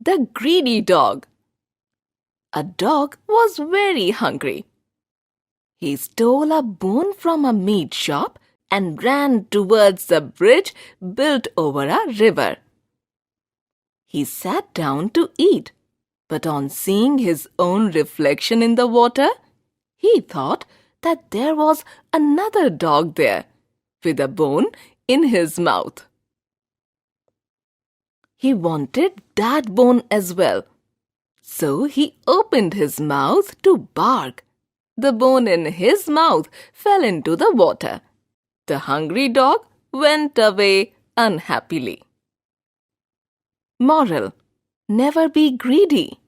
The greedy dog. A dog was very hungry. He stole a bone from a meat shop and ran towards the bridge built over a river. He sat down to eat, but on seeing his own reflection in the water, he thought that there was another dog there with a bone in his mouth. He wanted that bone as well, so he opened his mouth to bark. The bone in his mouth fell into the water. The hungry dog went away unhappily. Moral: never be greedy.